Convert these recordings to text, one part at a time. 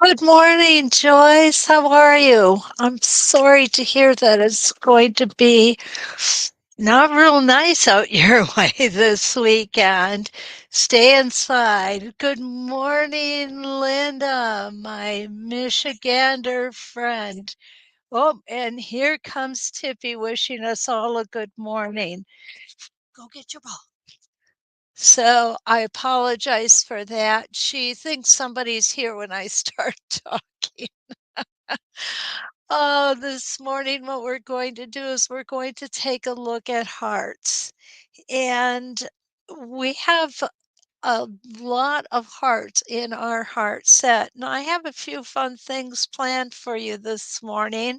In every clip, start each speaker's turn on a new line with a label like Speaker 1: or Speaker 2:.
Speaker 1: Good morning, Joyce. How are you? I'm sorry to hear that it's going to be not real nice out your way this weekend. Stay inside. Good morning, Linda, my Michigander friend. Oh, and here comes Tippy wishing us all a good morning. Go get your ball. So I apologize for that. She thinks somebody's here when I start talking. Oh, this morning, what we're going to do is we're going to take a look at hearts. And we have a lot of hearts in our heart set. And I have a few fun things planned for you this morning.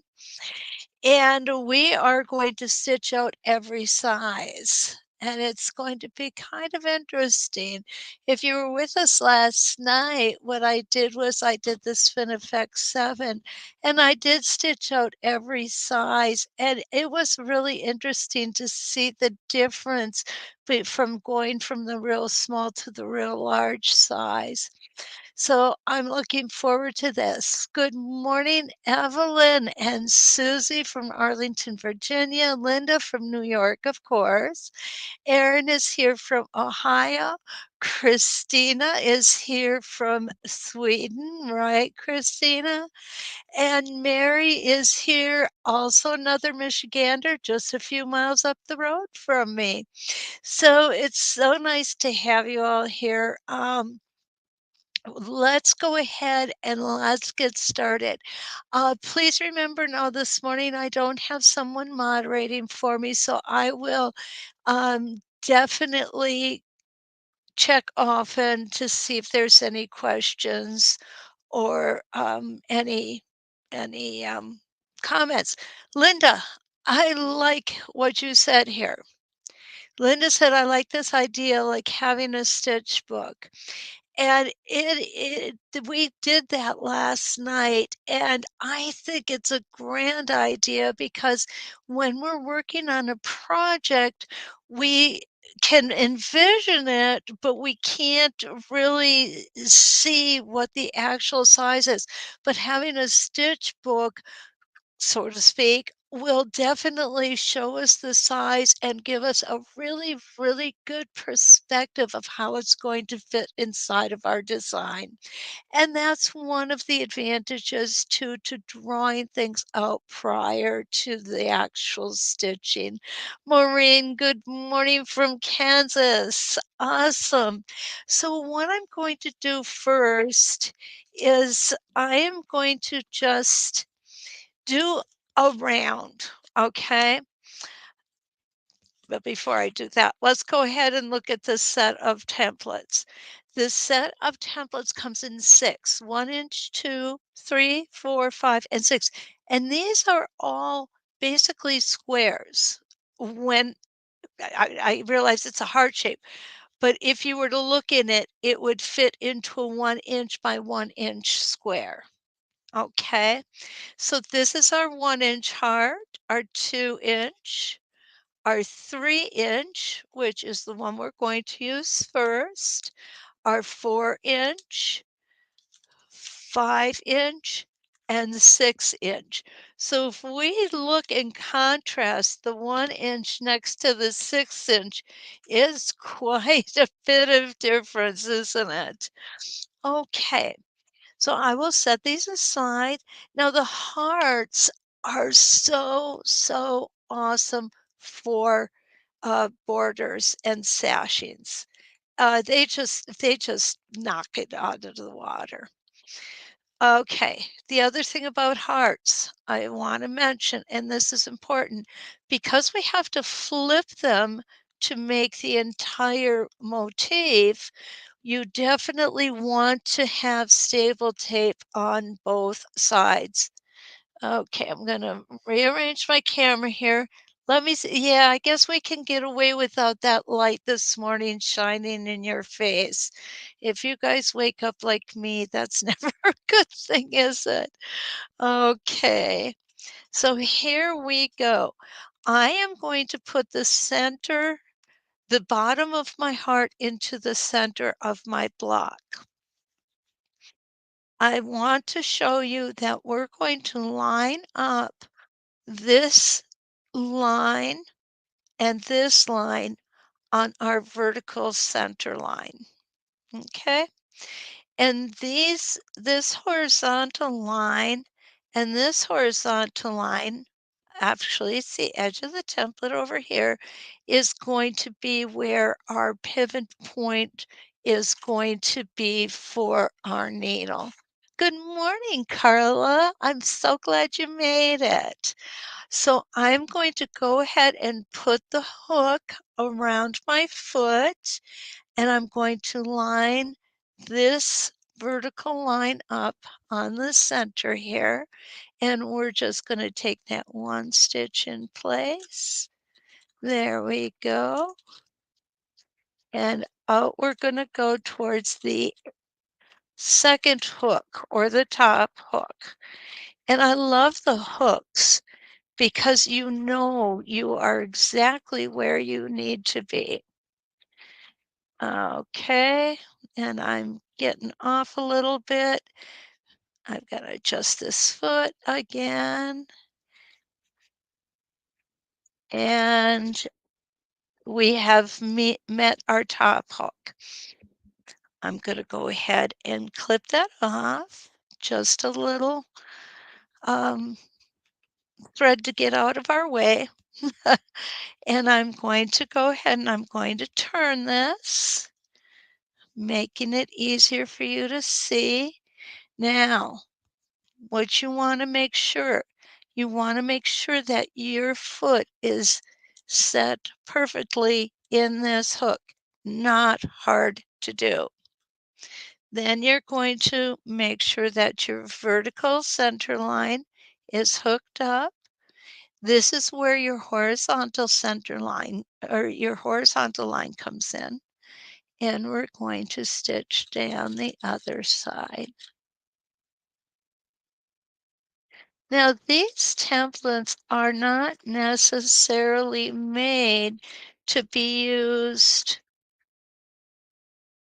Speaker 1: And we are going to stitch out every size. And it's going to be kind of interesting. If you were with us last night, what I did was I did the Spinifex 7 and I did stitch out every size. And it was really interesting to see the difference from going from the real small to the real large size. So I'm looking forward to this. Good morning, Evelyn and Susie from Arlington, Virginia, Linda from New York, of course. Erin is here from Ohio. Christina is here from Sweden, right, Christina? And Mary is here, also another Michigander, just a few miles up the road from me. So it's so nice to have you all here. Let's go ahead and let's get started. Please remember now this morning I don't have someone moderating for me, so I will definitely check often to see if there's any questions or any comments. Linda, I like what you said here. Linda said, I like this idea, like having a stitch book. And we did that last night, and I think it's a grand idea because when we're working on a project, we can envision it, but we can't really see what the actual size is. But having a stitch book, so to speak, will definitely show us the size and give us a really, really good perspective of how it's going to fit inside of our design. And that's one of the advantages to drawing things out prior to the actual stitching. Maureen, good morning from Kansas. Awesome. So what I'm going to do first is I am going to just do a round, okay? But before I do that, let's go ahead and look at this set of templates. This set of templates comes in 6, 1 inch, 2, 3, 4, 5, and 6. And these are all basically squares. When I realize it's a heart shape, but if you were to look in it, it would fit into a 1 inch by 1 inch square. Okay, so this is our 1 inch heart, our 2 inch, our 3 inch, which is the one we're going to use first, our 4 inch, 5 inch, and 6 inch. So if we look and contrast the 1 inch next to the 6 inch, is quite a bit of difference, isn't it? Okay. So I will set these aside. Now the hearts are so, so awesome for borders and sashings. They just knock it out of the water. Okay, the other thing about hearts I want to mention, and this is important, because we have to flip them to make the entire motif, you definitely want to have stable tape on both sides. Okay, I'm gonna rearrange my camera here. Let me see. Yeah, I guess we can get away without that light this morning shining in your face. If you guys wake up like me, that's never a good thing, is it? Okay, so here we go. I am going to put the bottom of my heart into the center of my block. I want to show you that we're going to line up this line and this line on our vertical center line, okay? And this horizontal line and this horizontal line, actually, it's the edge of the template over here, is going to be where our pivot point is going to be for our needle. Good morning, Carla. I'm so glad you made it. So I'm going to go ahead and put the hook around my foot, and I'm going to line this vertical line up on the center here, and we're just going to take that one stitch in place. There we go. And out we're going to go towards the second hook or the top hook. And I love the hooks because you know you are exactly where you need to be. Okay, and I'm getting off a little bit. I've got to adjust this foot again. And we have met our top hook. I'm going to go ahead and clip that off. Just a little um, thread to get out of our way. And I'm going to go ahead and I'm going to turn this, making it easier for you to see. Now, what you want to make sure that your foot is set perfectly in this hook, not hard to do. Then you're going to make sure that your vertical center line is hooked up. This is where your horizontal center line or your horizontal line comes in. And we're going to stitch down the other side. Now, these templates are not necessarily made to be used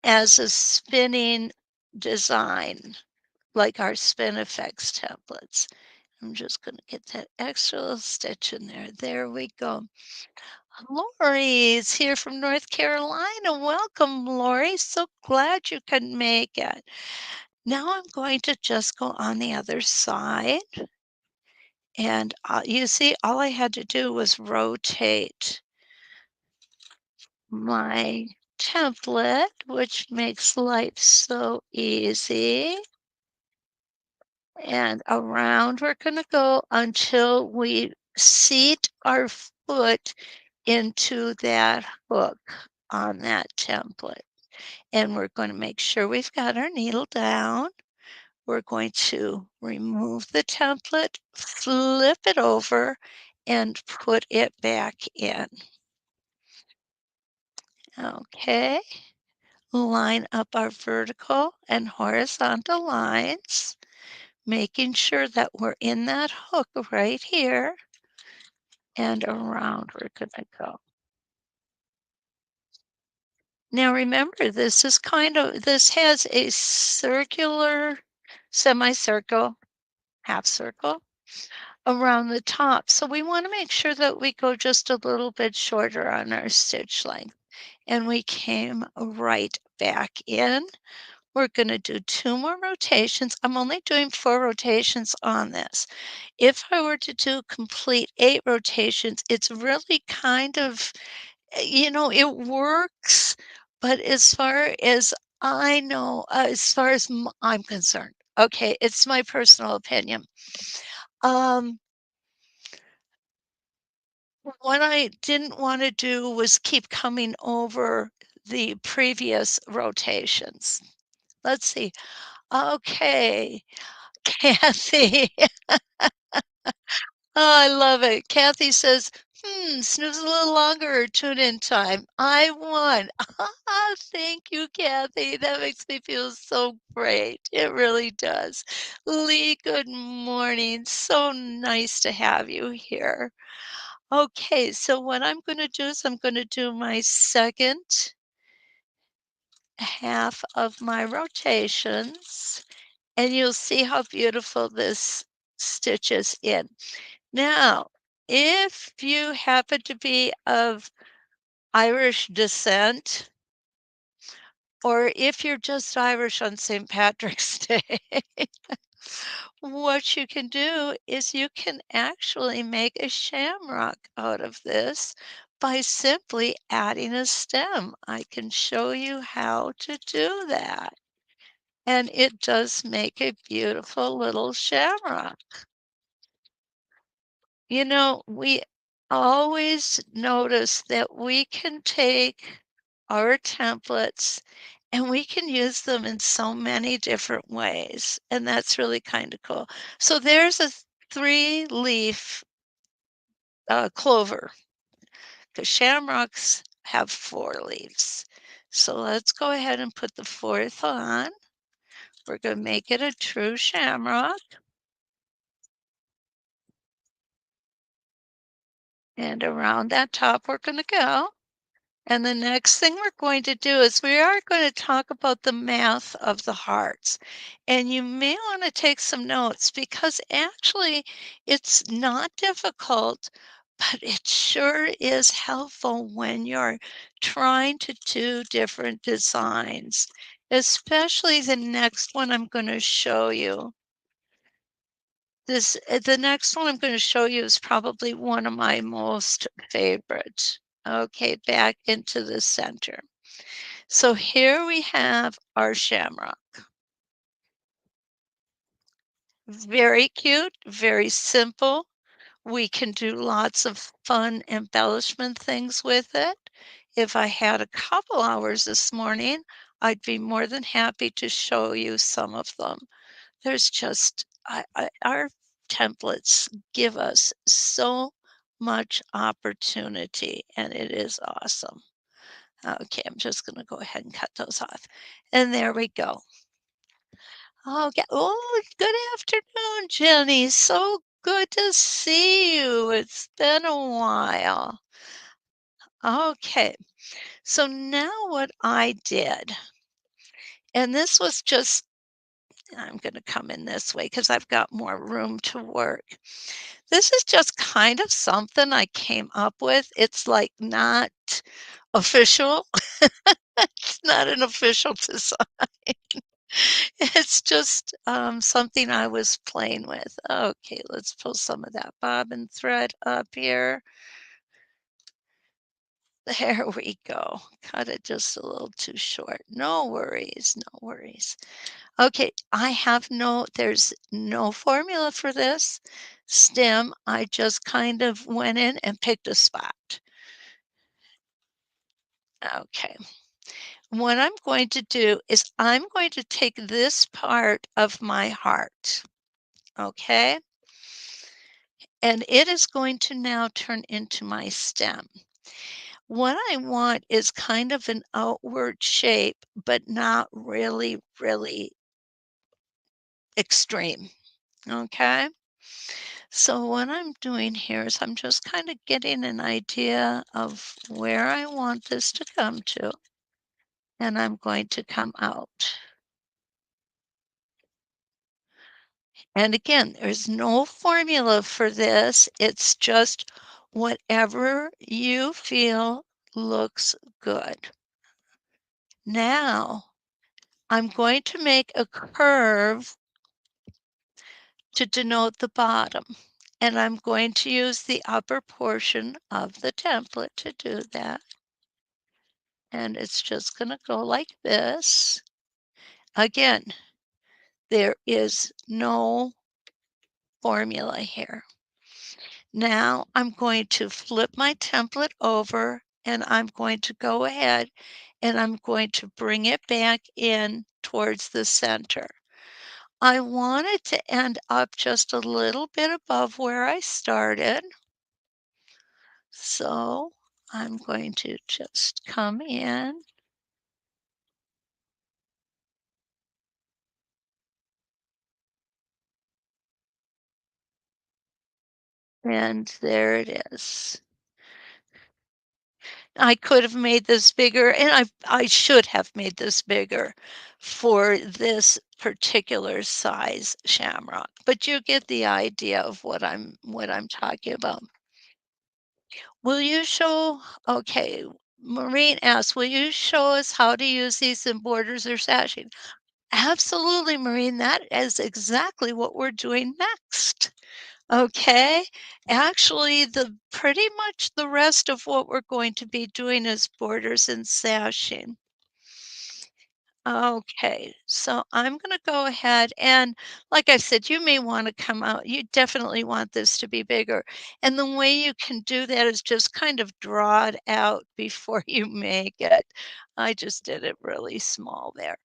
Speaker 1: as a spinning design like our Spin Effects templates. I'm just going to get that extra little stitch in there. There we go. Lori is here from North Carolina. Welcome, Lori. So glad you could make it. Now I'm going to just go on the other side. And you see, all I had to do was rotate my template, which makes life so easy. And around we're going to go until we seat our foot into that hook on that template. And we're going to make sure we've got our needle down. We're going to remove the template, flip it over, and put it back in. Okay, line up our vertical and horizontal lines, making sure that we're in that hook right here, and around we're gonna go. Now remember, this has a circular, semicircle, half circle around the top. So we want to make sure that we go just a little bit shorter on our stitch length. And we came right back in. We're going to do 2 more rotations. I'm only doing 4 rotations on this. If I were to do complete 8 rotations, it's really kind of, it works, but as far as I know, as far as I'm concerned, okay, it's my personal opinion. Um, what I didn't want to do was keep coming over the previous rotations. Let's see. Okay, Kathy. Oh, I love it. Kathy says, snooze a little longer or tune in time. I won. Thank you, Kathy. That makes me feel so great. It really does. Lee, good morning. So nice to have you here. Okay, so what I'm going to do is I'm going to do my second half of my rotations. and you'll see how beautiful this stitches in. Now, if you happen to be of Irish descent, or if you're just Irish on St. Patrick's Day, what you can do is you can actually make a shamrock out of this by simply adding a stem. I can show you how to do that. And it does make a beautiful little shamrock. You know, we always notice that we can take our templates and we can use them in so many different ways, and that's really kind of cool. So there's a three-leaf clover because shamrocks have four leaves. So let's go ahead and put the fourth on. We're going to make it a true shamrock. And around that top, we're going to go. And the next thing we're going to do is we are going to talk about the math of the hearts. And you may want to take some notes because actually it's not difficult, but it sure is helpful when you're trying to do different designs, especially the next one I'm going to show you. The next one I'm going to show you is probably one of my most favorite. Okay, back into the center. So here we have our shamrock. Very cute, very simple. We can do lots of fun embellishment things with it. If I had a couple hours this morning, I'd be more than happy to show you some of them. There's just our templates give us so much opportunity, and it is awesome. Okay, I'm just gonna go ahead and cut those off. And there we go. Okay. Oh, good afternoon, Jenny. So good to see you. It's been a while. Okay. So now what I did, and this was just, I'm going to come in this way because I've got more room to work. This is just kind of something I came up with. It's like not official. It's not an official design. It's just something I was playing with. Okay, let's pull some of that bobbin thread up here. There we go. Cut it just a little too short. No worries, no worries. Okay, there's no formula for this stem. I just kind of went in and picked a spot. Okay. What I'm going to do is I'm going to take this part of my heart, okay? And it is going to now turn into my stem. What I want is kind of an outward shape, but not really, really extreme, okay? So what I'm doing here is I'm just kind of getting an idea of where I want this to come to, and I'm going to come out. And again, there's no formula for this. It's just whatever you feel looks good. Now, I'm going to make a curve to denote the bottom, and I'm going to use the upper portion of the template to do that. And it's just going to go like this. Again, there is no formula here. Now I'm going to flip my template over and I'm going to go ahead and I'm going to bring it back in towards the center. I want it to end up just a little bit above where I started. So I'm going to just come in and there it is. I could have made this bigger, and I should have made this bigger for this particular size shamrock, but you get the idea of what I'm talking about. Will you show Okay, Maureen asks, "Will you show us how to use these in borders or sashing?" Absolutely, Maureen, that is exactly what we're doing next. Okay. Actually, the pretty much the rest of what we're going to be doing is borders and sashing. Okay, so I'm gonna go ahead and like I said, you may wanna come out you definitely want this to be bigger, and the way you can do that is just kind of draw it out before you make it. I just did it really small there.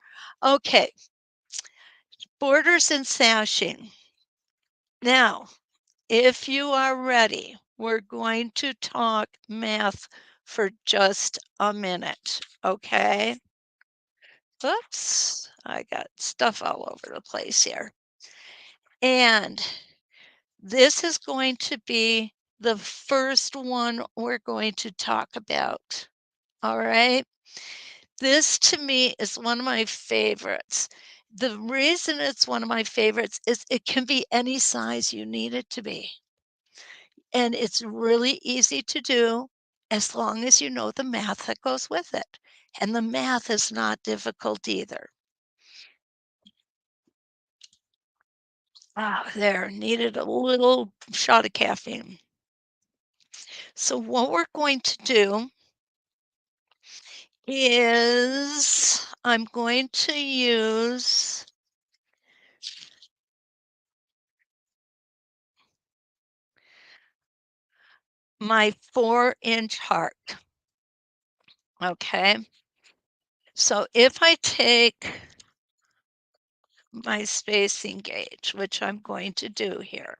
Speaker 1: Okay, borders and sashing. Now, if you are ready, we're going to talk math for just a minute, okay? Oops, I got stuff all over the place here. And this is going to be the first one we're going to talk about. All right. This to me is one of my favorites. The reason it's one of my favorites is it can be any size you need it to be. And it's really easy to do as long as you know the math that goes with it. And the math is not difficult either. Ah, there, needed a little shot of caffeine. So what we're going to do is I'm going to use my 4-inch heart. Okay. So if I take my spacing gauge, which I'm going to do here,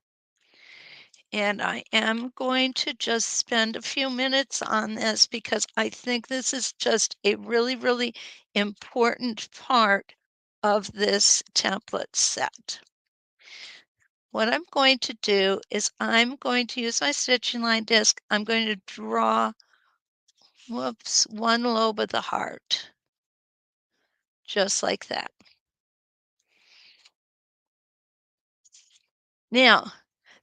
Speaker 1: and I am going to just spend a few minutes on this because I think this is just a really, really important part of this template set. What I'm going to do is I'm going to use my stitching line disc. I'm going to draw, whoops, one lobe of the heart, just like that. Now,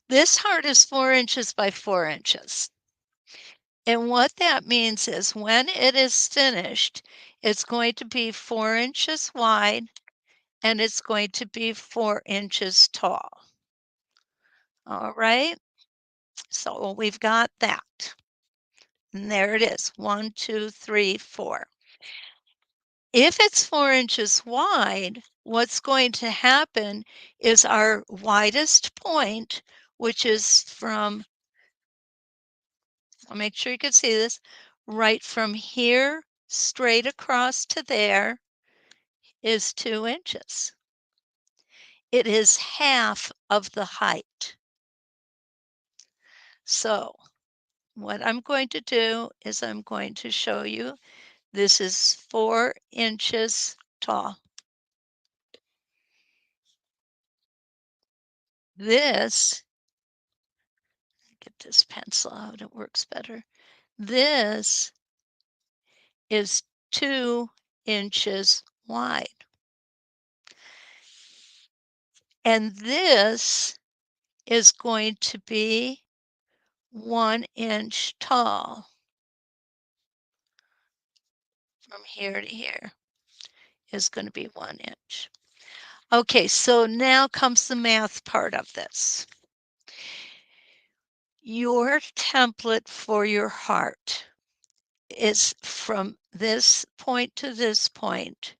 Speaker 1: this heart is 4 inches by 4 inches. And what that means is when it is finished, it's going to be 4 inches wide and it's going to be 4 inches tall. All right. So we've got that. And there it is. 1, 2, 3, 4. If it's 4 inches wide, what's going to happen is our widest point, which is from, I'll make sure you can see this, right from here straight across to there is 2 inches. It is half of the height. So what I'm going to do is I'm going to show you this is 4 inches tall. This, get this pencil out, it works better. This is 2 inches wide. And this is going to be 1 inch tall from here to here is going to be 1 inch. Okay, so now comes the math part of this. Your template for your heart is from this point to this point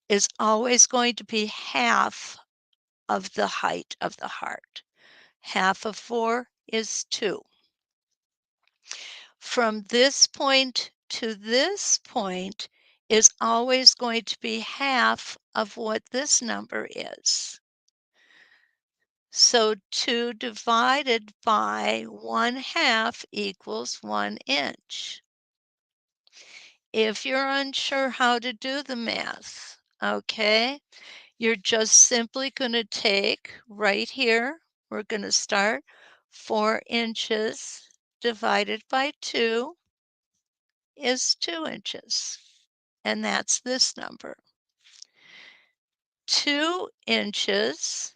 Speaker 1: is always going to be half of the height of the heart. Half of 4 is 2. From this point to this point is always going to be half of what this number is. So 2 divided by 1/2 equals 1 inch. If you're unsure how to do the math, okay, you're just simply going to take right here, we're going to start 4 inches divided by 2. is 2 inches, and that's this number. 2 inches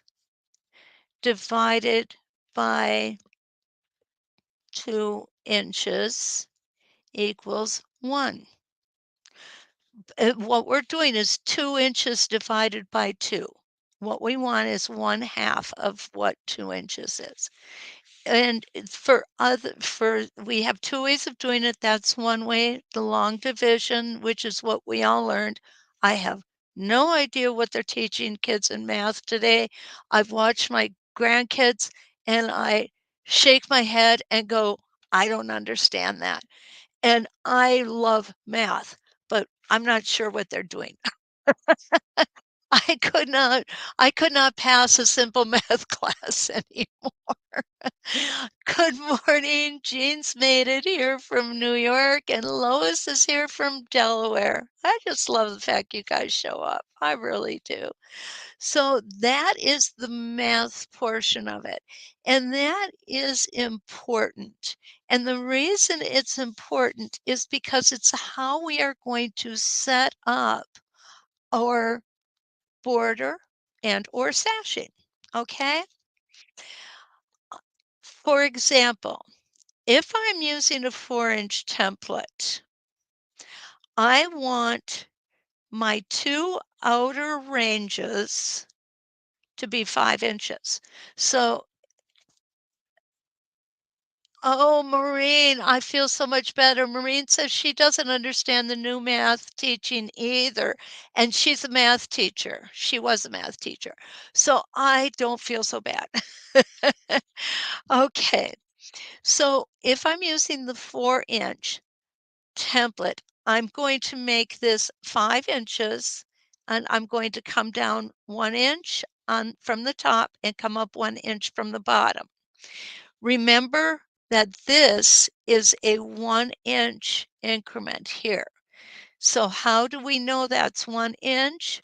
Speaker 1: divided by 2 inches equals 1. What we're doing is 2 inches divided by 2. What we want is 1/2 of what 2 inches is. And for we have 2 ways of doing it. That's one way, the long division, which is what we all learned. I have no idea what they're teaching kids in math today. I've watched my grandkids, and I shake my head and go, "I don't understand that." And I love math, but I'm not sure what they're doing. I could not I could not pass a simple math class anymore. Good morning. Jean's made it here from New York, and Lois is here from Delaware. I just love the fact you guys show up. I really do. So that is the math portion of it, and that is important. And the reason it's important is because it's how we are going to set up our border and or sashing, okay? For example, if I'm using a 4-inch template, I want my 2 outer ranges to be 5 inches. So oh, Maureen, I feel so much better. Maureen says she doesn't understand the new math teaching either, and she's a math teacher. She was a math teacher, so I don't feel so bad. Okay, so if I'm using the 4-inch template, I'm going to make this 5 inches, and I'm going to come down 1 inch on from the top and come up 1 inch from the bottom. Remember that this is a 1-inch increment here. So how do we know that's 1 inch?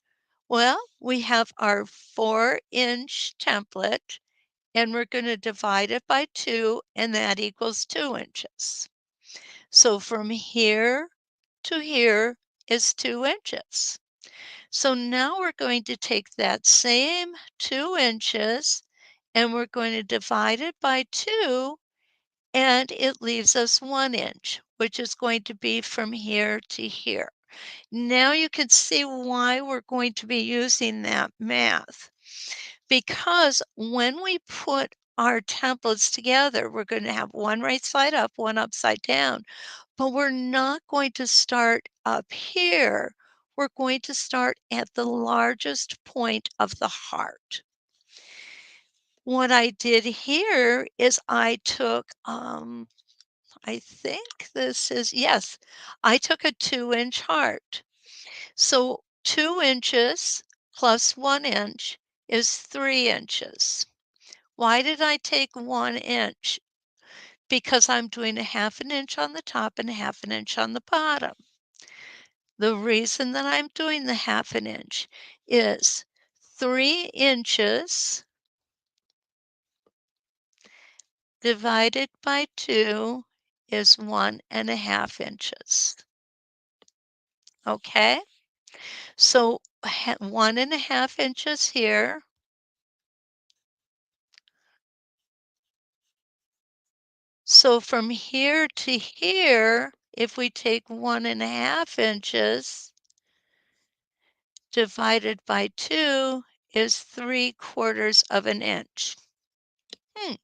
Speaker 1: Well, we have our 4-inch template, and we're going to divide it by 2, and that equals 2 inches. So from here to here is 2 inches. So now we're going to take that same 2 inches, and we're going to divide it by 2, and it leaves us 1 inch, which is going to be from here to here. Now you can see why we're going to be using that math. Because when we put our templates together, we're going to have one right side up, one upside down, but we're not going to start up here. We're going to start at the largest point of the heart. What I did here is I took, I think this is, yes, I took a 2-inch heart. So 2 inches plus 1 inch is 3 inches. Why did I take 1 inch? Because I'm doing a 1/2 an inch on the top and a 1/2 an inch on the bottom. The reason that I'm doing the 1/2 an inch is 3 inches divided by 2 is 1 1/2 inches. Okay? So 1 1/2 inches here. So from here to here, if we take 1 1/2 inches divided by 2 is 3/4 of an inch. Hmm.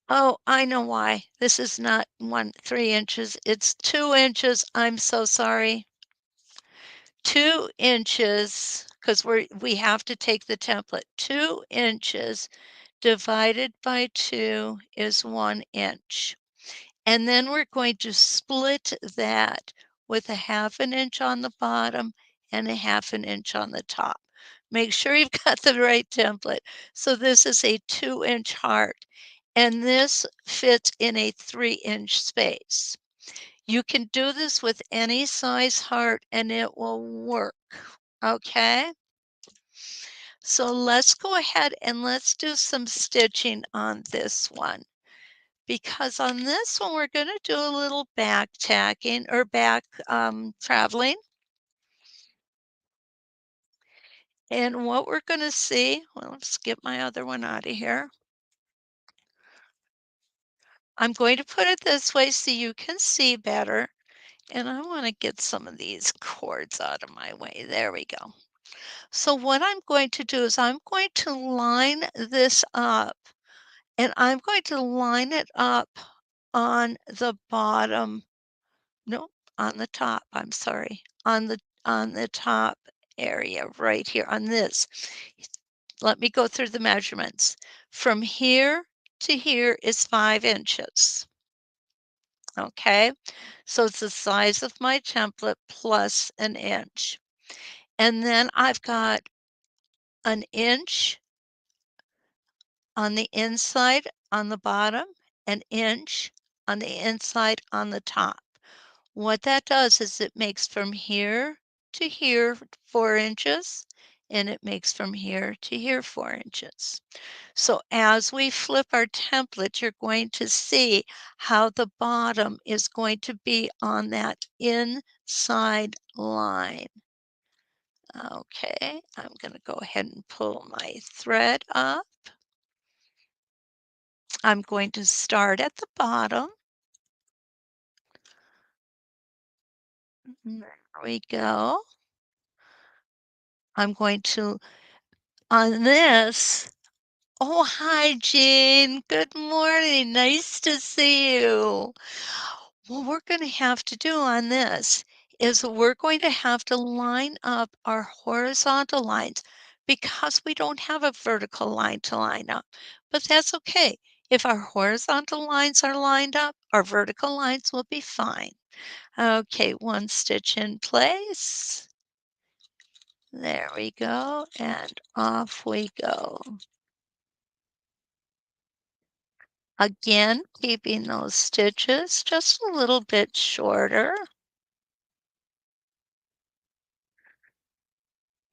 Speaker 1: Oh, I know why. This is not 3 inches. It's 2 inches. I'm so sorry. 2 inches, because we have to take the template. 2 inches divided by 2 is 1 inch. And then we're going to split that with a 1/2 an inch on the bottom and a 1/2 an inch on the top. Make sure you've got the right template. So this is a 2-inch heart, and this fits in a 3-inch space. You can do this with any size heart and it will work. Okay? So let's go ahead and let's do some stitching on this one. because on this one, we're gonna do a little back tacking or back traveling. And what we're gonna see, well, let's get my other one out of here. I'm going to put it this way so you can see better. And I want to get some of these cords out of my way. There we go. So what I'm going to do is I'm going to line this up, and I'm going to line it up on the bottom. No, on the top, I'm sorry. On the top area right here on this. Let me go through the measurements. From here to here is 5 inches. Okay, so it's the size of my template plus an inch. And then I've got an inch on the inside on the bottom, an inch on the inside on the top. What that does is it makes from here to here 4 inches, and it makes from here to here 4 inches. So as we flip our template, you're going to see how the bottom is going to be on that inside line. Okay, I'm going to go ahead and pull my thread up. I'm going to start at the bottom. There we go. I'm going to, on this, oh, hi, Jean. Good morning. Nice to see you. What we're going to have to do on this is we're going to have to line up our horizontal lines because we don't have a vertical line to line up. But that's okay. If our horizontal lines are lined up, our vertical lines will be fine. Okay, 1 stitch in place. There we go, and off we go. Again, keeping those stitches just a little bit shorter.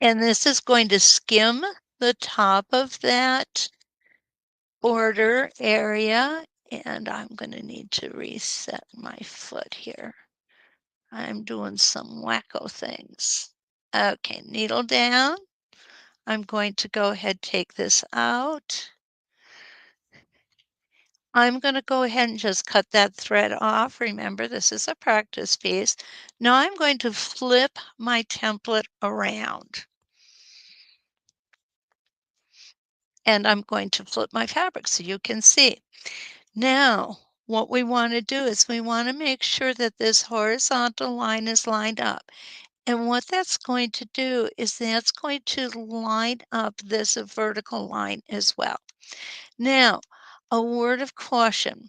Speaker 1: And this is going to skim the top of that border area. And I'm going to need to reset my foot here. I'm doing some wacko things. Okay, needle down. I'm going to go ahead, take this out. I'm going to go ahead and just cut that thread off. Remember, this is a practice piece. Now I'm going to flip my template around. And I'm going to flip my fabric so you can see. Now, what we want to do is we want to make sure that this horizontal line is lined up. And what that's going to do is that's going to line up this vertical line as well. Now, a word of caution.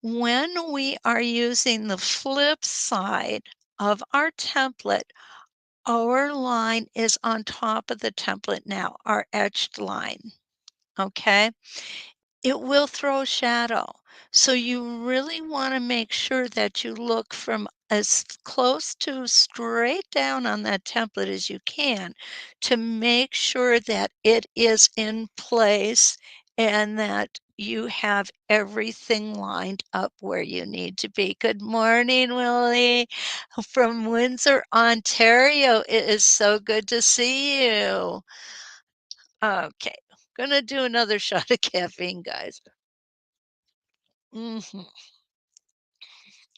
Speaker 1: When we are using the flip side of our template, our line is on top of the template now, our etched line. Okay? It will throw shadow. So you really want to make sure that you look from as close to straight down on that template as you can to make sure that it is in place and that you have everything lined up where you need to be. Good morning, Willie from Windsor, Ontario. It is so good to see you. Okay, gonna do another shot of caffeine, guys. Mhm.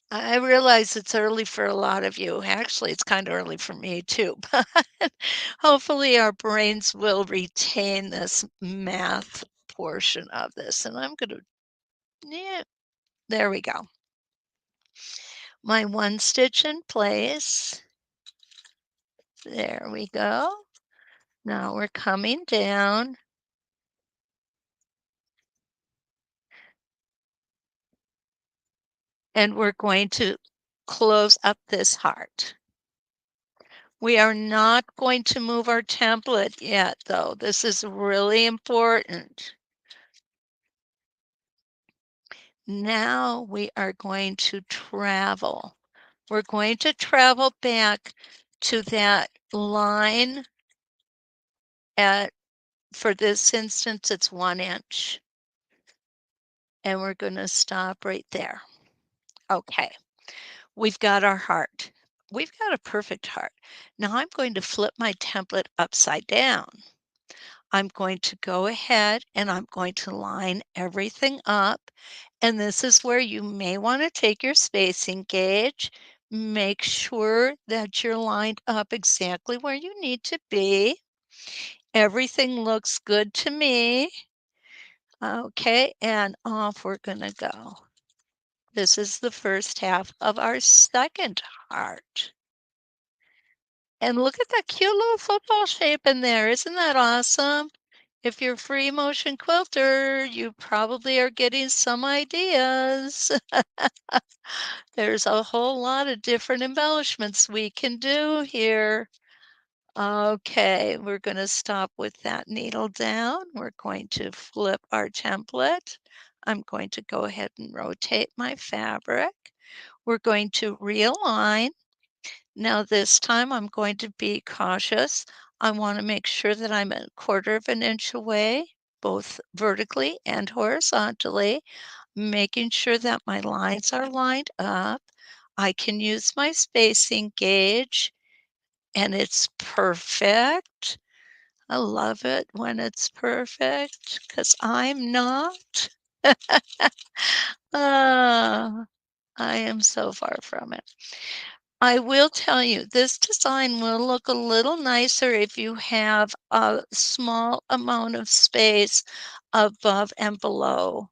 Speaker 1: I realize it's early for a lot of you. Actually, it's kinda early for me too, but hopefully our brains will retain this math portion of this, and I'm gonna yeah, there we go. My 1 stitch in place. There we go. Now we're coming down. And we're going to close up this heart. We are not going to move our template yet, though. This is really important. Now we are going to travel. We're going to travel back to that line at, for this instance, it's 1 inch. and we're gonna stop right there. Okay, we've got our heart. We've got a perfect heart. Now I'm going to flip my template upside down. I'm going to go ahead and I'm going to line everything up. And this is where you may want to take your spacing gauge. Make sure that you're lined up exactly where you need to be. Everything looks good to me. Okay, and off we're going to go. This is the first half of our second heart. And look at that cute little football shape in there. Isn't that awesome? If you're a free motion quilter, you probably are getting some ideas. There's a whole lot of different embellishments we can do here. Okay, we're going to stop with that needle down. We're going to flip our template. I'm going to go ahead and rotate my fabric. We're going to realign. Now this time I'm going to be cautious. I want to make sure that I'm a quarter of an inch away, both vertically and horizontally, making sure that my lines are lined up. I can use my spacing gauge and it's perfect. I love it when it's perfect because I'm not. Ah, I am so far from it. I will tell you, this design will look a little nicer if you have a small amount of space above and below.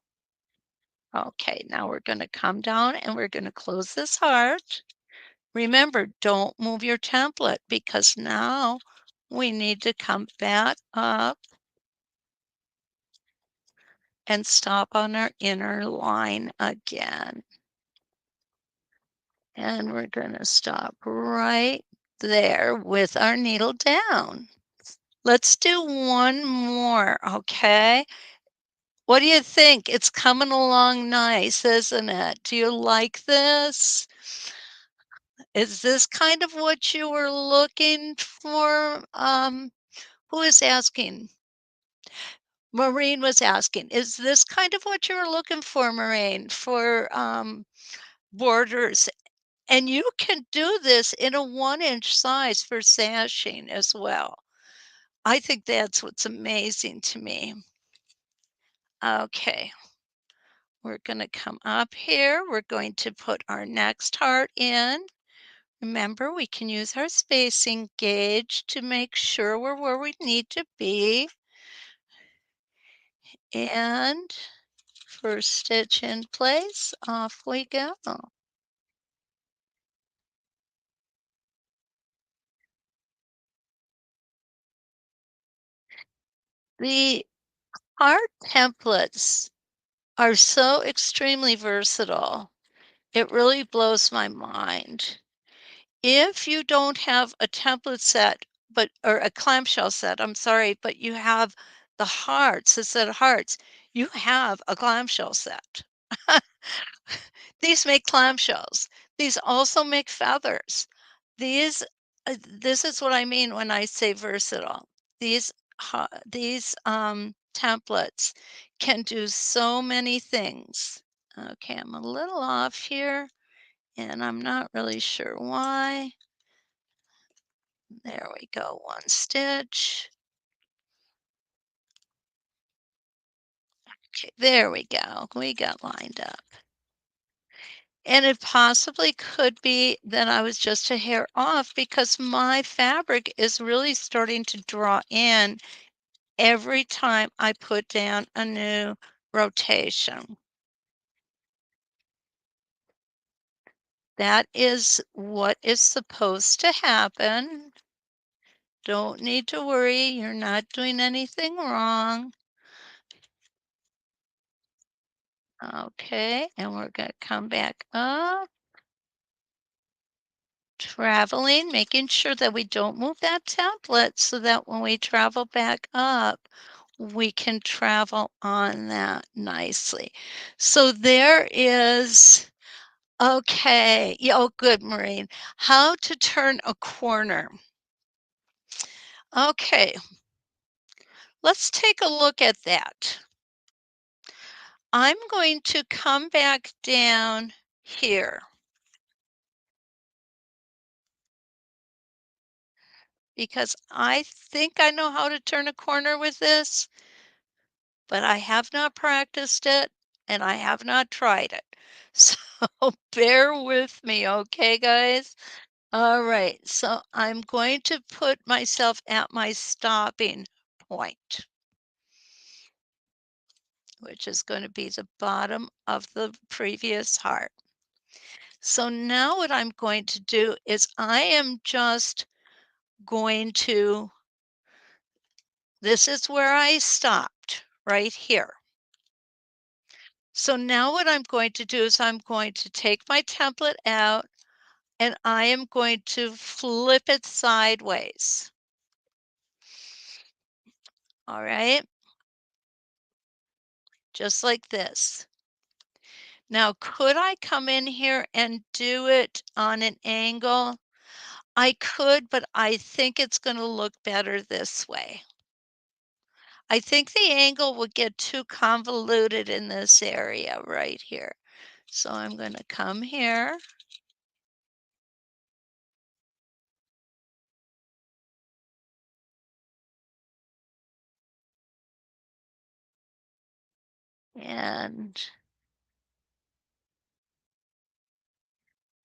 Speaker 1: Okay, now we're going to come down and we're going to close this heart. Remember, don't move your template because now we need to come back up and stop on our inner line again. And we're going to stop right there with our needle down. Let's do one more, okay? What do you think? It's coming along nice, isn't it? Do you like this? Is this kind of what you were looking for? Who is asking? Maureen was asking, is this kind of what you were looking for, Maureen, for borders? And you can do this in a 1-inch size for sashing as well. I think that's what's amazing to me. Okay, we're going to come up here. We're going to put our next heart in. Remember, we can use our spacing gauge to make sure we're where we need to be. And first stitch in place, off we go. The heart templates are so extremely versatile. It really blows my mind. If you don't have a template set, but or a clamshell set, I'm sorry, but you have the hearts, a set of hearts, you have a clamshell set. These make clamshells. These also make feathers. These this is what I mean when I say versatile. These templates can do so many things. Okay, I'm a little off here and I'm not really sure why. There we go, one stitch. Okay, there we go. We got lined up. And it possibly could be that I was just a hair off because my fabric is really starting to draw in every time I put down a new rotation. That is what is supposed to happen. Don't need to worry, you're not doing anything wrong. Okay, and we're going to come back up, traveling, making sure that we don't move that template so that when we travel back up, we can travel on that nicely. So there is, okay, yeah, oh, good, Maureen. How to turn a corner. Okay, let's take a look at that. I'm going to come back down here because I think I know how to turn a corner with this, but I have not practiced it and I have not tried it. So bear with me, okay, guys? All right, so I'm going to put myself at my stopping point, which is going to be the bottom of the previous heart. So now what I'm going to do is I am just going to, this is where I stopped, right here. So now what I'm going to do is I'm going to take my template out and I am going to flip it sideways. All right, just like this. Now, could I come in here and do it on an angle? I could, but I think it's going to look better this way. I think the angle would get too convoluted in this area right here. So I'm going to come here. And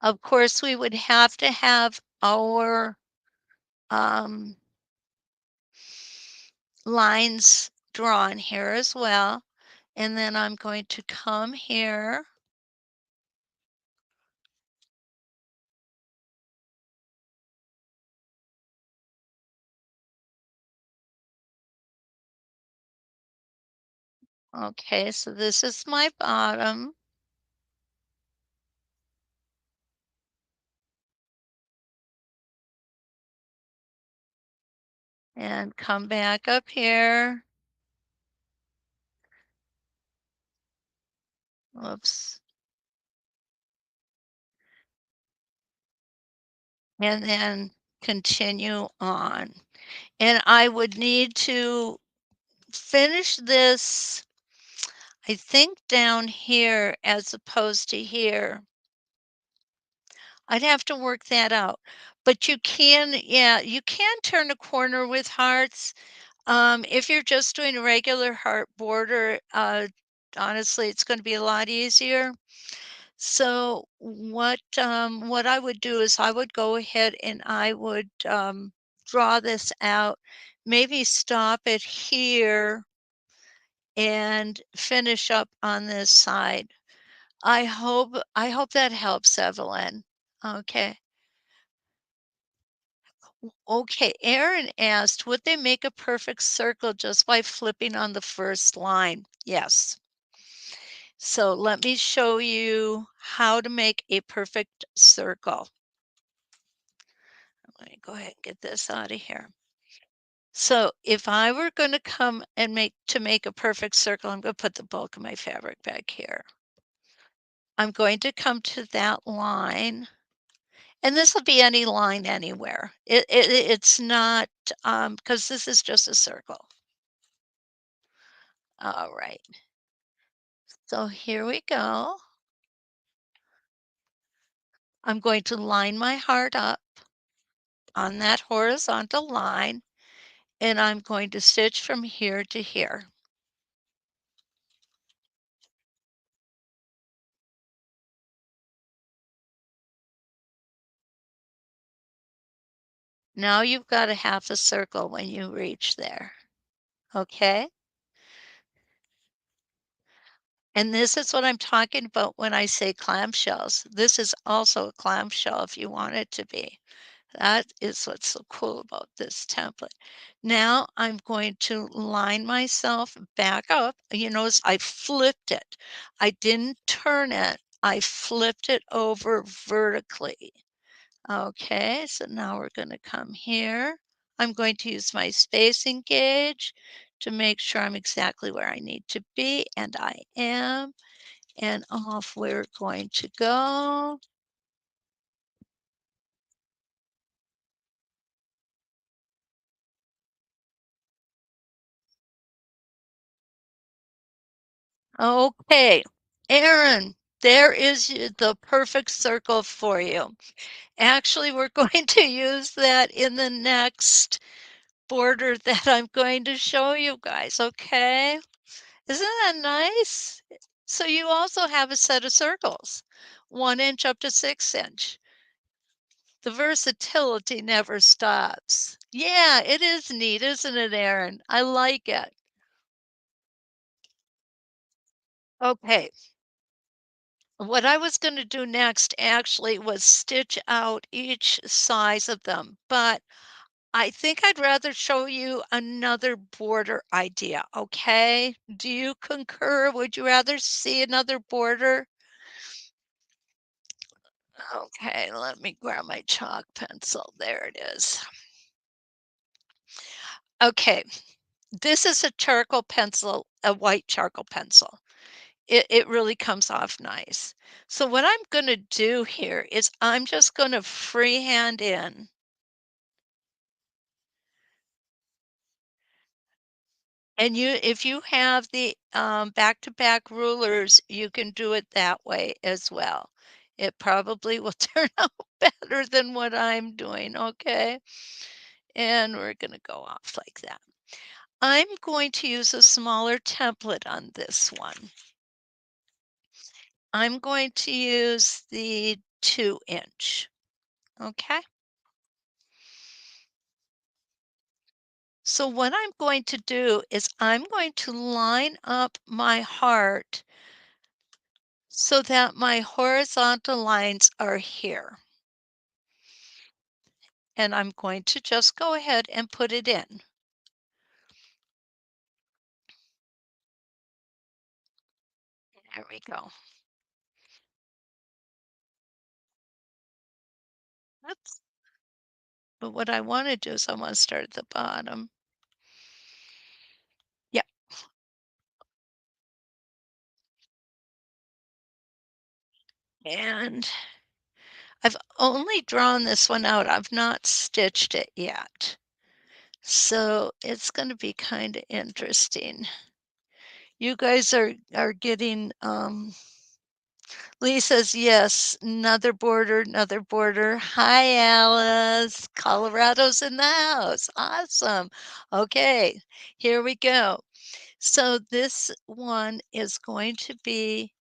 Speaker 1: of course, we would have to have our um, lines drawn here as well. And then I'm going to come here. Okay, so this is my bottom. And come back up here. Oops. And then continue on. And I would need to finish this, I think, down here as opposed to here. I'd have to work that out. But you can, yeah, you can turn a corner with hearts. If you're just doing a regular heart border, honestly, it's going to be a lot easier. So what I would do is I would go ahead and I would draw this out, maybe stop it here and finish up on this side. I hope that helps, Evelyn. Okay. Okay, Aaron asked, would they make a perfect circle just by flipping on the first line? Yes. So let me show you how to make a perfect circle. Let me go ahead and get this out of here. So if I were going to come and make a perfect circle, I'm going to put the bulk of my fabric back here. I'm going to come to that line, and this will be any line anywhere. It's not, because this is just a circle. All right. So here we go. I'm going to line my heart up on that horizontal line, and I'm going to stitch from here to here. Now you've got a half a circle when you reach there. Okay? And this is what I'm talking about when I say clamshells. This is also a clamshell if you want it to be. That is what's so cool about this template. Now I'm going to line myself back up. You notice I flipped it. I didn't turn it. I flipped it over vertically. Okay, so now we're going to come here. I'm going to use my spacing gauge to make sure I'm exactly where I need to be, and I am. And off we're going to go. Okay, Aaron, there is the perfect circle for you. Actually, we're going to use that in the next border that I'm going to show you guys, okay? Isn't that nice? So you also have a set of circles, 1 inch up to 6 inch. The versatility never stops. Yeah, it is neat, isn't it, Aaron? I like it. Okay, what I was going to do next actually was stitch out each size of them, but I think I'd rather show you another border idea, okay? Do you concur? Would you rather see another border? Okay, let me grab my chalk pencil. There it is. Okay, this is a charcoal pencil, a white charcoal pencil. It really comes off nice. So what I'm going to do here is I'm just going to freehand in. And if you have the back-to-back rulers, you can do it that way as well. It probably will turn out better than what I'm doing, okay? And we're going to go off like that. I'm going to use a smaller template on this one. I'm going to use the 2 inch, okay? So what I'm going to do is I'm going to line up my heart so that my horizontal lines are here. And I'm going to just go ahead and put it in. There we go. Oops. But what I want to do is I want to start at the bottom. Yeah. And I've only drawn this one out. I've not stitched it yet. So it's going to be kind of interesting. You guys are getting Lee says yes, another border, another border. Hi Alice, Colorado's in the house. Awesome. Okay, here we go. So this one is going to be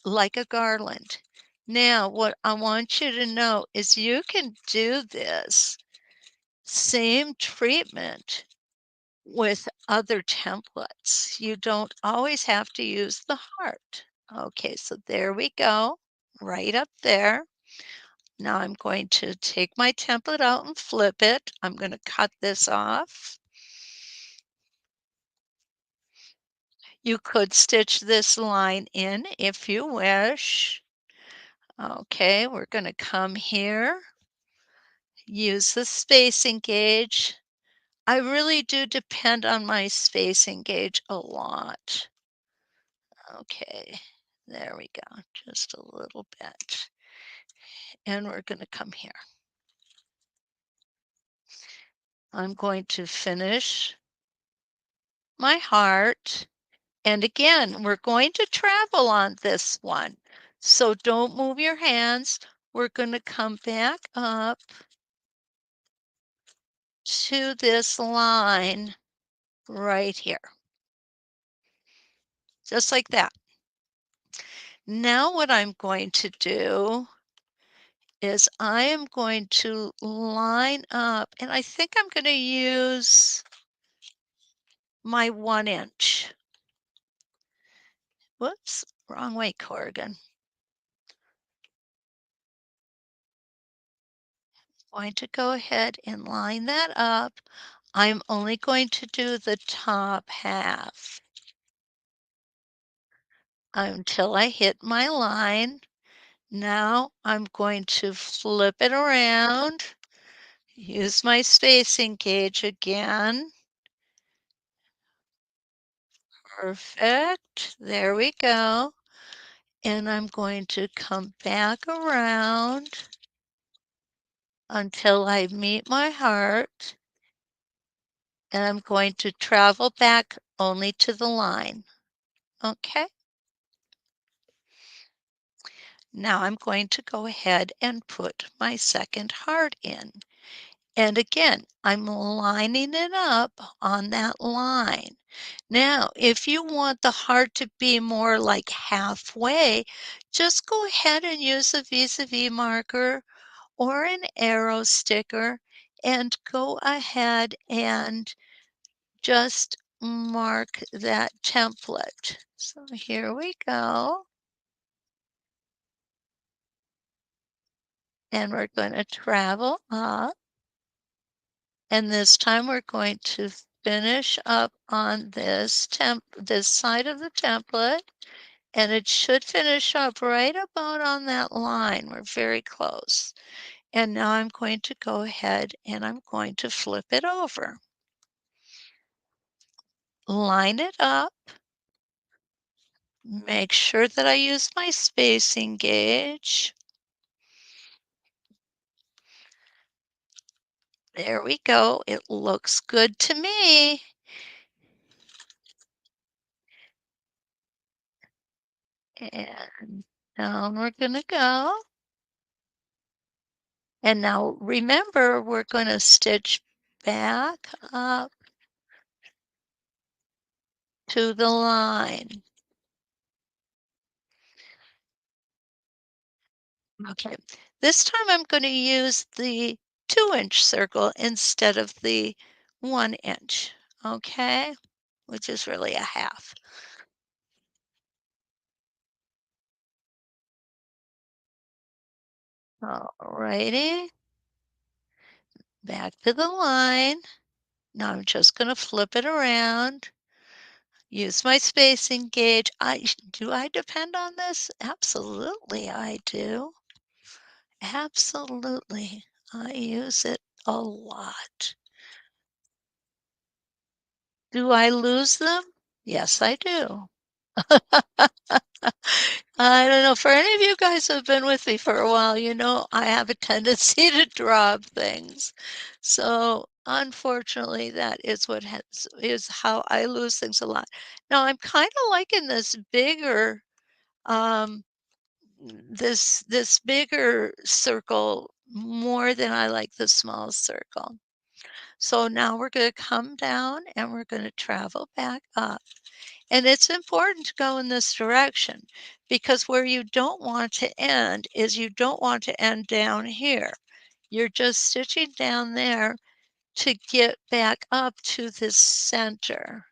Speaker 1: like a garland. Now, what I want you to know is you can do this same treatment with other templates. You don't always have to use the heart. Okay, so there we go, right up there. Now I'm going to take my template out and flip it. I'm going to cut this off. You could stitch this line in if you wish. Okay, we're going to come here, use the spacing gauge. I really do depend on my spacing gauge a lot. Okay, there we go, just a little bit. And we're going to come here. I'm going to finish my heart. And again, we're going to travel on this one. So don't move your hands. We're going to come back up to this line right here. Just like that. Now what I'm going to do is I am going to line up, and I think I'm going to use my 1 inch. Whoops, wrong way, Corrigan. Going to go ahead and line that up. I'm only going to do the top half until I hit my line. Now I'm going to flip it around, use my spacing gauge again. Perfect. There we go. And I'm going to come back around until I meet my heart. And I'm going to travel back only to the line. Okay. Now I'm going to go ahead and put my second heart in. And again, I'm lining it up on that line. Now, if you want the heart to be more like halfway, just go ahead and use a vis-a-vis marker or an arrow sticker and go ahead and just mark that template. So here we go. And we're going to travel up. And this time we're going to finish up on this side of the template, and it should finish up right about on that line. We're very close. And now I'm going to go ahead and I'm going to flip it over. Line it up. Make sure that I use my spacing gauge. There we go. It looks good to me. And down we're going to go. And now remember, we're going to stitch back up to the line. Okay, this time I'm going to use the 2-inch circle instead of the 1-inch, okay, which is really a half. Alrighty, back to the line. Now I'm just going to flip it around. Use my spacing gauge. Do I depend on this? Absolutely, I do. Absolutely. I use it a lot. Do I lose them? Yes, I do. I don't know, for any of you guys who have been with me for a while, you know I have a tendency to drop things. So, unfortunately, that is how I lose things a lot. Now, I'm kinda liking um, this bigger circle more than I like the small circle. So now we're gonna come down and we're gonna travel back up. And it's important to go in this direction because where you don't want to end is you don't want to end down here. You're just stitching down there to get back up to the center.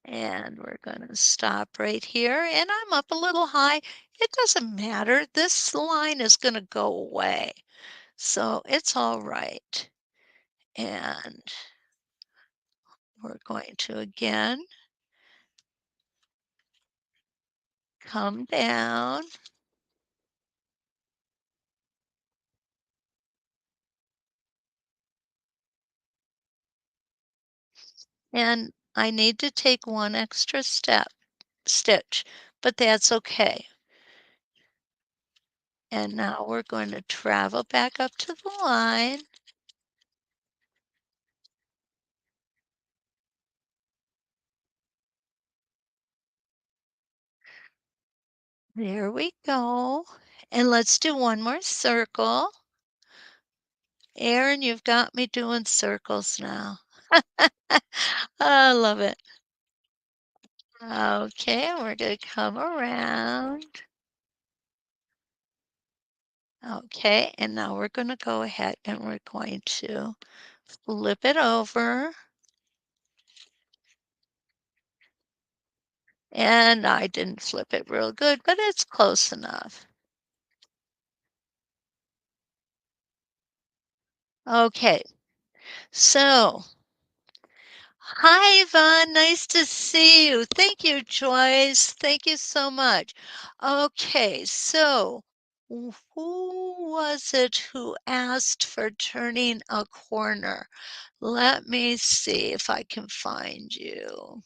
Speaker 1: And we're going to stop right here. And I'm up a little high. It doesn't matter. This line is going to go away. So it's all right. And we're going to again come down. And I need to take one extra stitch, but that's okay. And now we're going to travel back up to the line. There we go. And let's do one more circle. Erin, you've got me doing circles now. I love it. Okay, and we're going to come around. Okay, and now we're going to go ahead and we're going to flip it over. And I didn't flip it real good, but it's close enough. Okay, so hi, Yvonne. Nice to see you. Thank you, Joyce. Thank you so much. Okay, so who was it who asked for turning a corner? Let me see if I can find you.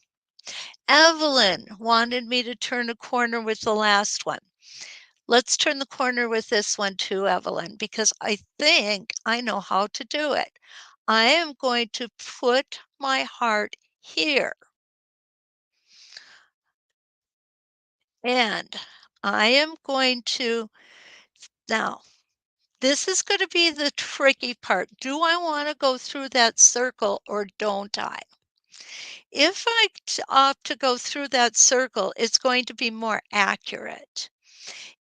Speaker 1: Evelyn wanted me to turn a corner with the last one. Let's turn the corner with this one too, Evelyn, because I think I know how to do it. I am going to put my heart here, and I am going to now, this is gonna be the tricky part. Do I wanna go through that circle or don't I? If opt to go through that circle, it's going to be more accurate.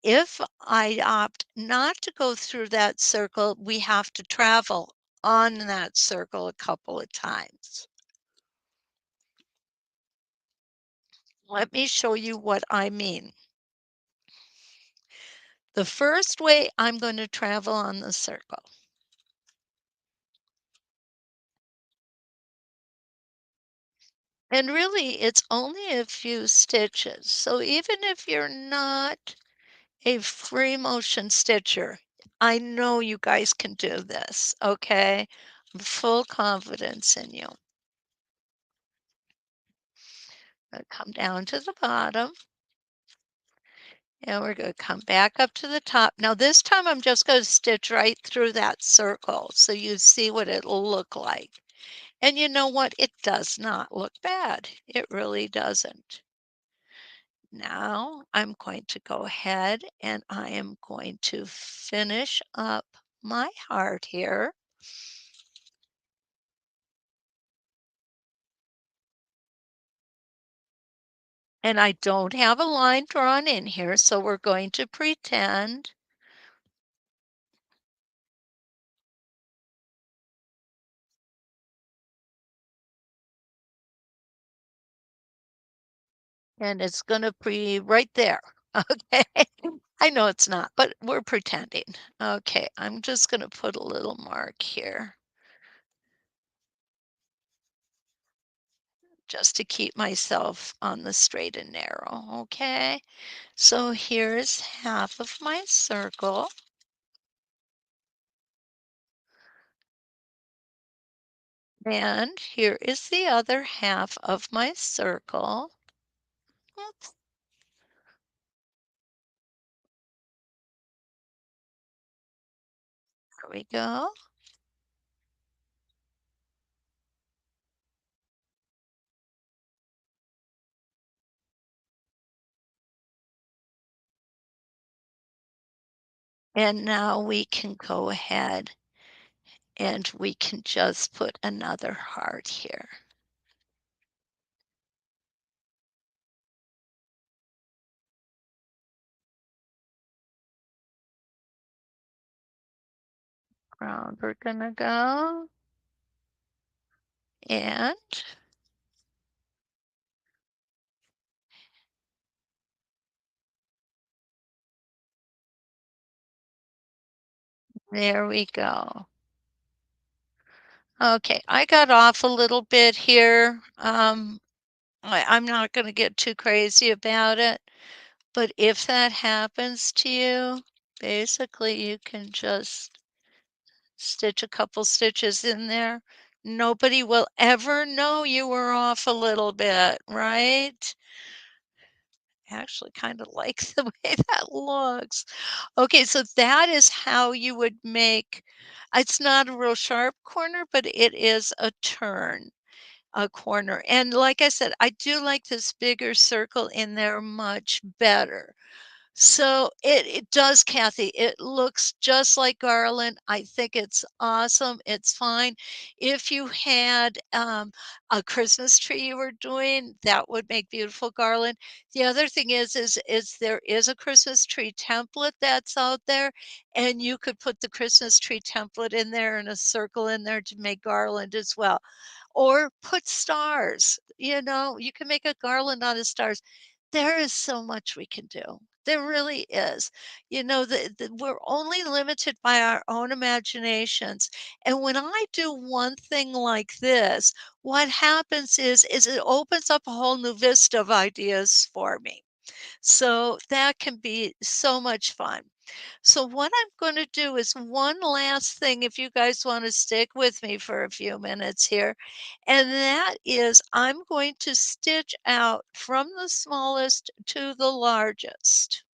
Speaker 1: If I opt not to go through that circle, we have to travel on that circle a couple of times. Let me show you what I mean. The first way I'm going to travel on the circle, and really it's only a few stitches. So even if you're not a free motion stitcher, I know you guys can do this, okay? Full confidence in you. Come down to the bottom. And we're going to come back up to the top. Now this time I'm just going to stitch right through that circle so you see what it'll look like. And you know what? It does not look bad. It really doesn't. Now I'm going to go ahead and I am going to finish up my heart here. And I don't have a line drawn in here, so we're going to pretend. And it's gonna be right there, okay? I know it's not, but we're pretending. Okay, I'm just gonna put a little mark here just to keep myself on the straight and narrow, okay? So here's half of my circle, and here is the other half of my circle. Oops, there we go. And now we can go ahead and we can just put another heart here. Round we're gonna go. And there we go. Okay, I got off a little bit here. I'm not going to get too crazy about it, but if that happens to you, basically you can just stitch a couple stitches in there. Nobody will ever know you were off a little bit, right? Actually kind of like the way that looks. Okay, so that is how you would make it's not a real sharp corner, but it is a turn, a corner. And like I said, I do like this bigger circle in there much better. So it does, Kathy. It looks just like garland. I think it's awesome. It's fine. If you had a Christmas tree you were doing, that would make beautiful garland. The other thing is there is a Christmas tree template that's out there, and you could put the Christmas tree template in there and a circle in there to make garland as well. Or put stars. You know, you can make a garland out of stars. There is so much we can do. There really is. You know, we're only limited by our own imaginations. And when I do one thing like this, what happens is it opens up a whole new vista of ideas for me. So that can be so much fun. So what I'm going to do is one last thing, if you guys want to stick with me for a few minutes here, and that is I'm going to stitch out from the smallest to the largest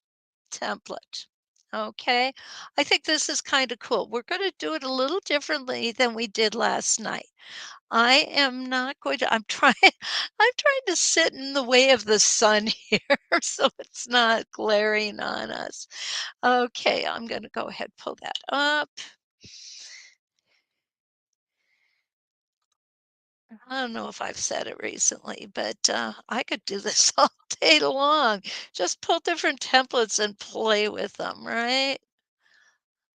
Speaker 1: template. Okay. I think this is kind of cool. We're going to do it a little differently than we did last night. I am not going to, I'm trying, I'm trying to sit in the way of the sun here so it's not glaring on us. Okay, I'm going to go ahead, pull that up. I don't know if I've said it recently, but I could do this all day long. Just pull different templates and play with them, right?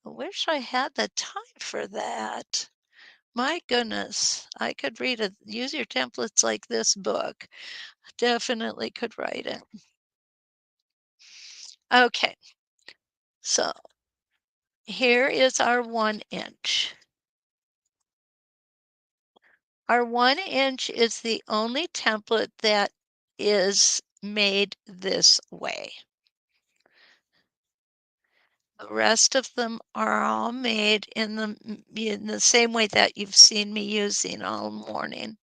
Speaker 1: I wish I had the time for that. My goodness, I could read it. Use your templates like this book. Definitely could write it. Okay, so here is our 1 inch. Our 1 inch is the only template that is made this way. The rest of them are all made in the same way that you've seen me using all morning.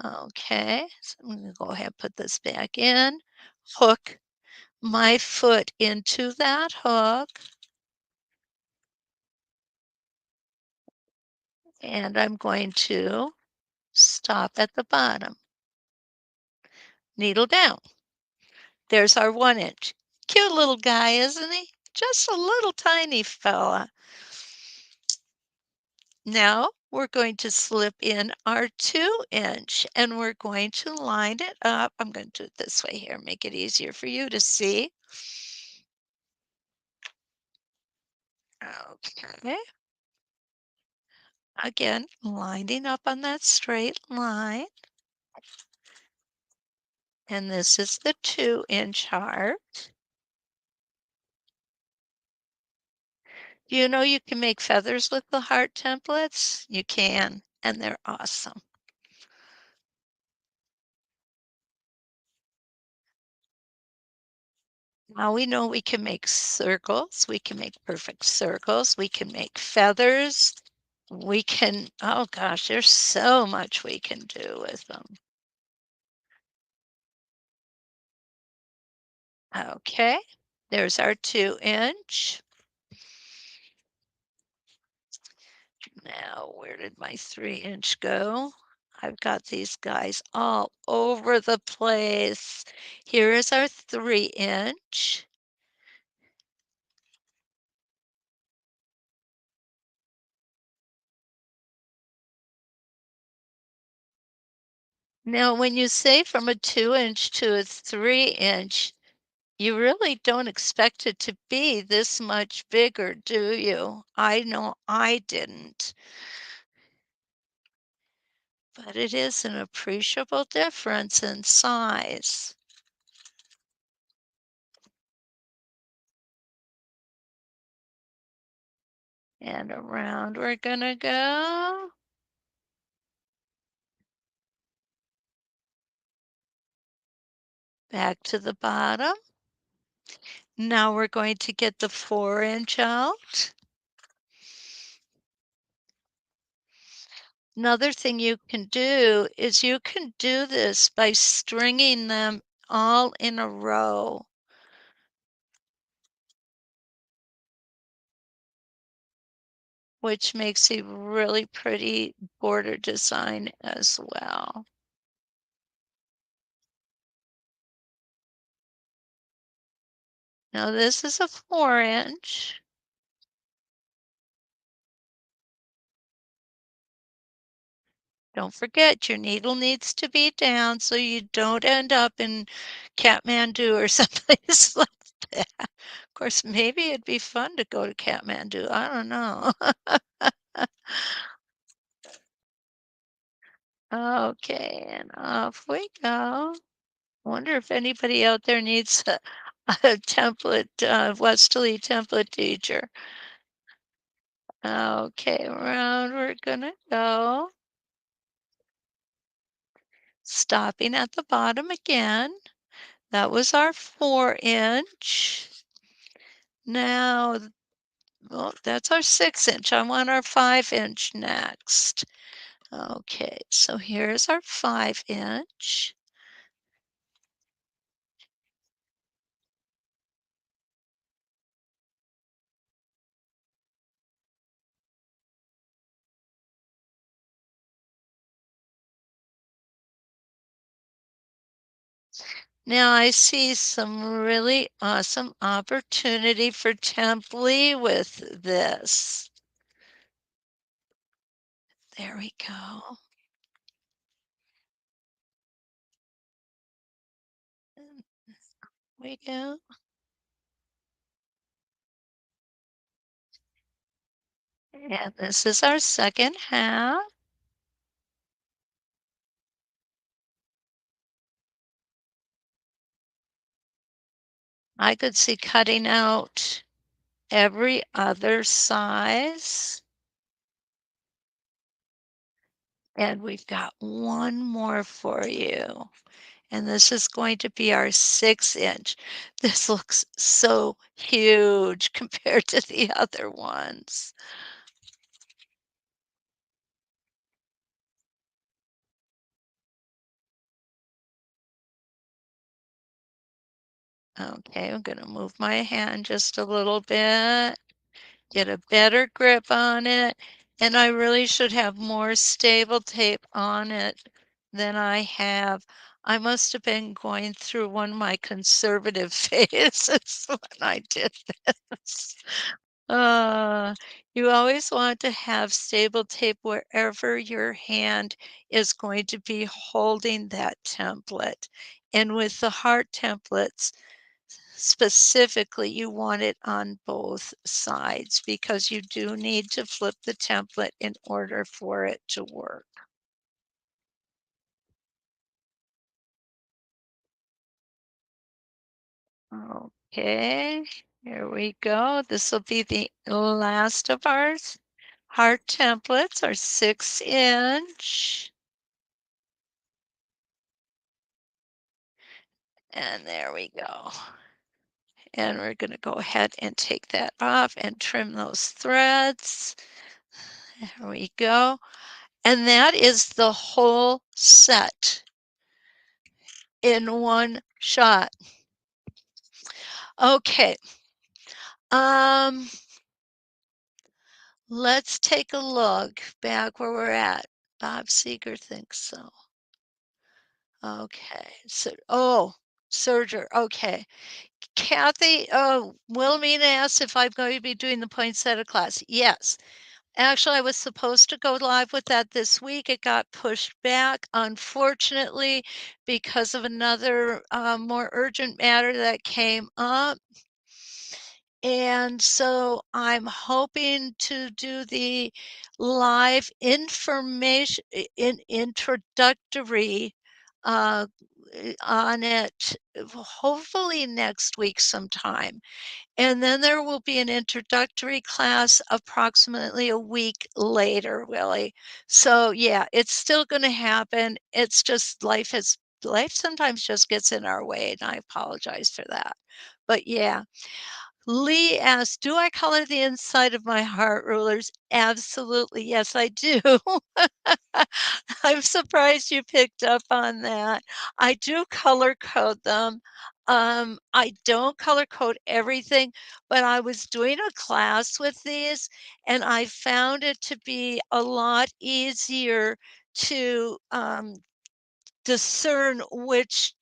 Speaker 1: Okay, so I'm gonna go ahead and put this back in, hook my foot into that hook, and I'm going to stop at the bottom. Needle down. There's our 1 inch. Cute little guy, isn't he? Just a little tiny fella. Now we're going to slip in our 2 inch and we're going to line it up. I'm going to do it this way here, make it easier for you to see. Okay. Again, lining up on that straight line. And this is the 2 inch heart. You know you can make feathers with the heart templates? You can, and they're awesome. Now we know we can make circles, we can make perfect circles, we can make feathers, we can, oh gosh, there's so much we can do with them. Okay, there's our 2 inch. Now, where did my 3 inch go? I've got these guys all over the place. Here is our 3 inch. Now, when you say from a 2 inch to a 3 inch, you really don't expect it to be this much bigger, do you? I know I didn't. But it is an appreciable difference in size. And around we're gonna go. Back to the bottom. Now we're going to get the 4 inch out. Another thing you can do is you can do this by stringing them all in a row. Which makes a really pretty border design as well. Now this is a 4 inch. Don't forget your needle needs to be down so you don't end up in Kathmandu or someplace like that. Of course, maybe it'd be fun to go to Kathmandu, I don't know. Okay, and off we go. Wonder if anybody out there needs a template, Westalee template teacher. Okay, around we're gonna go. Stopping at the bottom again. That was our 4 inch. Now, well, that's our 6 inch. I want our 5 inch next. Okay, so here's our 5 inch. Now I see some really awesome opportunity for Templey with this. There we go. We go. And this is our second half. I could see cutting out every other size. And we've got one more for you. And this is going to be our 6 inch. This looks so huge compared to the other ones. Okay, I'm gonna move my hand just a little bit, get a better grip on it, and I really should have more stable tape on it than I have. I must have been going through one of my conservative phases when I did this. Uh, you always want to have stable tape wherever your hand is going to be holding that template. And with the heart templates, specifically, you want it on both sides because you do need to flip the template in order for it to work. Okay, here we go. This will be the last of ours. Heart templates are 6 inch. And there we go. And we're going to go ahead and take that off and trim those threads. There we go. And that is the whole set in one shot. Okay. Um, let's take a look back where we're at. Bob Seeger thinks so. Okay. So, oh, Serger. Okay. Kathy, Wilhelmina asked if I'm going to be doing the poinsettia class. Yes. Actually, I was supposed to go live with that this week. It got pushed back, unfortunately, because of another more urgent matter that came up. And so I'm hoping to do the live information introductory uh, on it hopefully next week sometime. And then there will be an introductory class approximately a week later, Willie. So yeah, it's still going to happen. It's just life sometimes just gets in our way, and I apologize for that. But yeah, Lee asked, "Do I color the inside of my heart rulers?" Absolutely, yes, I do. I'm surprised you picked up on that. I do color code them. I don't color code everything, but I was doing a class with these, and I found it to be a lot easier to discern which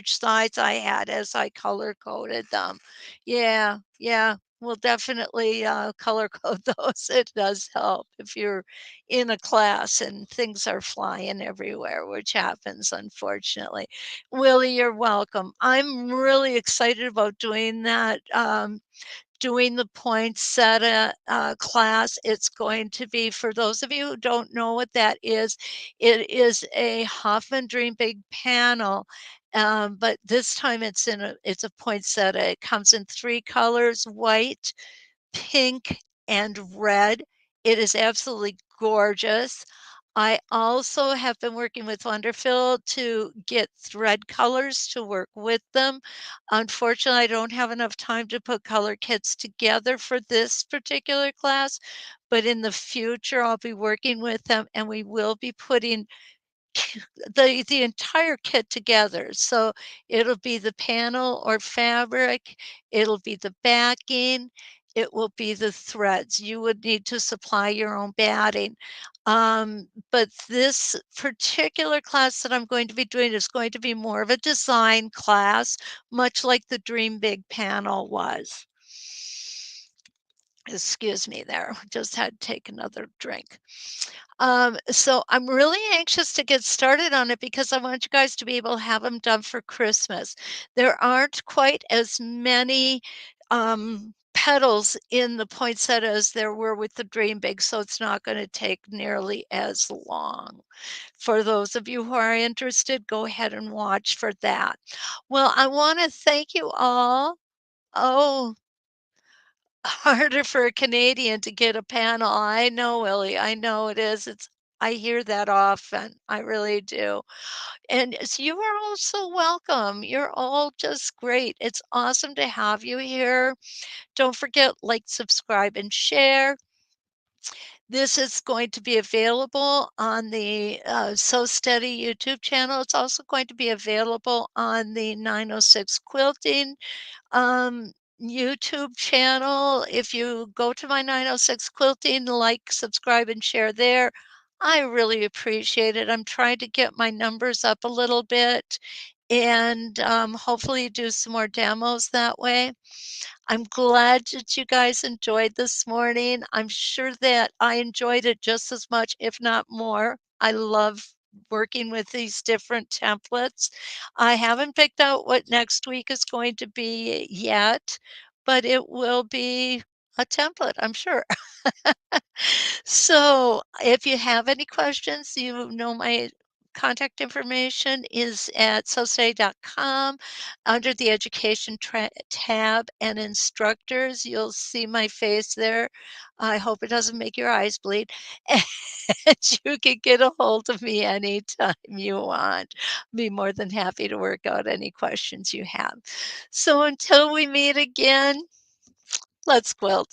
Speaker 1: sides I had as I color coded them. Yeah, yeah, we'll definitely, color code those. It does help if you're in a class and things are flying everywhere, which happens, unfortunately. Willie, you're welcome. I'm really excited about doing the poinsettia class. It's going to be, for those of you who don't know what that is, it is a Hoffman Dream Big panel. But this time it's a poinsettia. It comes in 3 colors: white, pink, and red. It is absolutely gorgeous. I also have been working with Wonderfil to get thread colors to work with them. Unfortunately, I don't have enough time to put color kits together for this particular class, but in the future, I'll be working with them and we will be putting the entire kit together. So it'll be the panel or fabric, it'll be the backing, it will be the threads. You would need to supply your own batting. But this particular class that I'm going to be doing is going to be more of a design class, much like the Dream Big panel was. Excuse me there, just had to take another drink. So I'm really anxious to get started on it because I want you guys to be able to have them done for Christmas. There aren't quite as many petals in the poinsettia as there were with the Dream Big, so it's not going to take nearly as long. For those of you who are interested, go ahead and watch for that. Well, I want to thank you all. Oh, harder for a Canadian to get a panel. I know, Willie, I know it is. I hear that often. I really do. And you are all so welcome. You're all just great. It's awesome to have you here. Don't forget, like, subscribe, and share. This is going to be available on the So Steady YouTube channel. It's also going to be available on the 906 Quilting um, YouTube channel. If you go to my 906 Quilting, like, subscribe, and share there, I really appreciate it. I'm trying to get my numbers up a little bit and hopefully do some more demos that way. I'm glad that you guys enjoyed this morning. I'm sure that I enjoyed it just as much, if not more. I love working with these different templates. I haven't picked out what next week is going to be yet, but it will be a template, I'm sure. So, if you have any questions, you know my contact information is at sosay.com. Under the education tab and instructors, you'll see my face there. I hope it doesn't make your eyes bleed. And you can get a hold of me anytime you want. Be more than happy to work out any questions you have. So until we meet again, let's quilt.